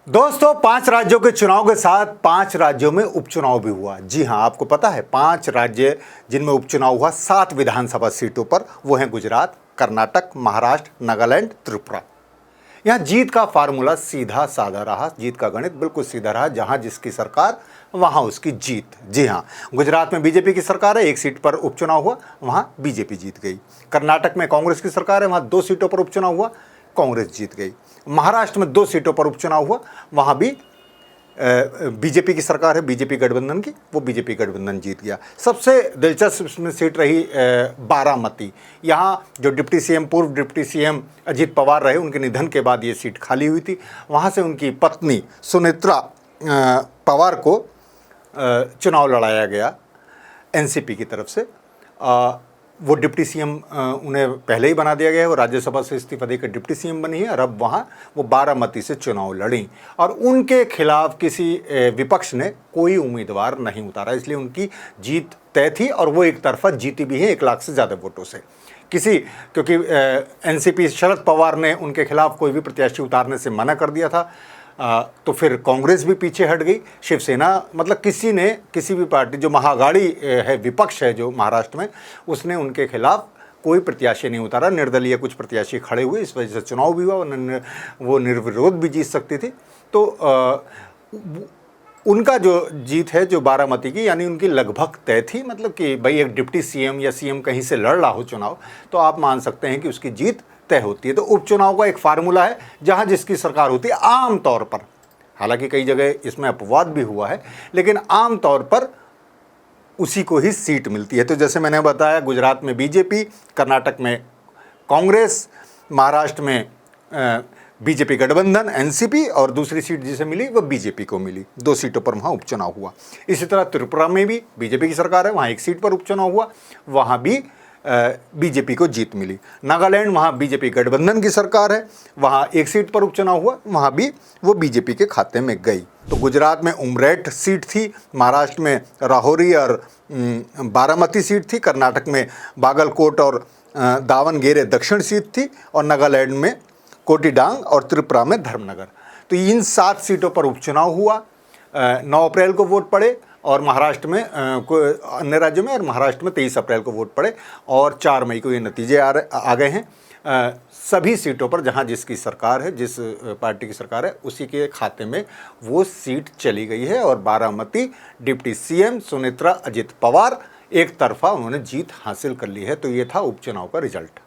दोस्तों, 5 राज्यों के चुनाव के साथ 5 राज्यों में उपचुनाव भी हुआ। जी हां, आपको पता है 5 राज्य जिनमें उपचुनाव हुआ 7 विधानसभा सीटों पर, वो हैं गुजरात, कर्नाटक, महाराष्ट्र, नागालैंड, त्रिपुरा। यहां जीत का फार्मूला सीधा साधा रहा, जीत का गणित बिल्कुल सीधा रहा। जहां जिसकी सरकार वहां उसकी जीत। जी हां, गुजरात में बीजेपी की सरकार है, 1 सीट पर उपचुनाव हुआ, वहां बीजेपी जीत गई। कर्नाटक में कांग्रेस की सरकार है, वहां 2 सीटों पर उपचुनाव हुआ, कांग्रेस जीत गई। महाराष्ट्र में 2 सीटों पर उपचुनाव हुआ, वहां भी बीजेपी की सरकार है, बीजेपी गठबंधन की, वो बीजेपी गठबंधन जीत गया। सबसे दिलचस्प इसमें सीट रही बारामती। यहाँ जो डिप्टी सीएम, पूर्व डिप्टी सीएम अजित पवार रहे, उनके निधन के बाद ये सीट खाली हुई थी। वहाँ से उनकी पत्नी सुनेत्रा पवार को चुनाव लड़ाया गया एनसीपी की तरफ से। वो डिप्टी सीएम उन्हें पहले ही बना दिया गया है, वो राज्यसभा से इस्तीफा देकर डिप्टी सीएम बनी है और अब वहाँ वो बारामती से चुनाव लड़ी और उनके खिलाफ किसी विपक्ष ने कोई उम्मीदवार नहीं उतारा, इसलिए उनकी जीत तय थी और वो एक तरफा जीती भी है 1 लाख से ज़्यादा वोटों से। क्योंकि एनसीपी शरद पवार ने उनके खिलाफ कोई भी प्रत्याशी उतारने से मना कर दिया था, तो फिर कांग्रेस भी पीछे हट गई, शिवसेना, मतलब किसी भी पार्टी जो महाअघाड़ी है, विपक्ष है जो महाराष्ट्र में, उसने उनके खिलाफ कोई प्रत्याशी नहीं उतारा। निर्दलीय कुछ प्रत्याशी खड़े हुए, इस वजह से चुनाव भी हुआ, वो निर्विरोध भी जीत सकती थी। तो उनका जो जीत है जो बारामती की, यानी उनकी लगभग तय थी। मतलब कि भाई एक डिप्टी सीएम या सीएम कहीं से लड़ रहा हो चुनाव, तो आप मान सकते हैं कि उसकी जीत तय होती है। तो उपचुनाव का एक फार्मूला है, जहां जिसकी सरकार होती है आम तौर पर, हालांकि कई जगह इसमें अपवाद भी हुआ है, लेकिन आम तौर पर उसी को ही सीट मिलती है। तो जैसे मैंने बताया, गुजरात में बीजेपी, कर्नाटक में कांग्रेस, महाराष्ट्र में बीजेपी गठबंधन एनसीपी, और दूसरी सीट जिसे मिली वो बीजेपी को मिली। 2 सीटों पर वहाँ उपचुनाव हुआ। इसी तरह त्रिपुरा में भी बीजेपी की सरकार है, वहाँ 1 सीट पर उपचुनाव हुआ, वहाँ भी बीजेपी को जीत मिली। नागालैंड, वहाँ बीजेपी गठबंधन की सरकार है, वहाँ 1 सीट पर उपचुनाव हुआ, वहाँ भी वो बीजेपी के खाते में गई। तो गुजरात में उमरेठ सीट थी, महाराष्ट्र में राहोरी और बारामती सीट थी, कर्नाटक में बागलकोट और दावनगेरे दक्षिण सीट थी, और नागालैंड में कोटीडांग और त्रिपुरा में धर्मनगर। तो इन 7 सीटों पर उपचुनाव हुआ। 9 अप्रैल को वोट पड़े, और महाराष्ट्र में अन्य राज्यों में, और महाराष्ट्र में 23 अप्रैल को वोट पड़े, और 4 मई को ये नतीजे आ गए हैं। सभी सीटों पर जहां जिसकी सरकार है, जिस पार्टी की सरकार है, उसी के खाते में वो सीट चली गई है। और बारामती डिप्टी सीएम सुनेत्रा अजित पवार एक तरफा उन्होंने जीत हासिल कर ली है। तो ये था उपचुनाव का रिजल्ट।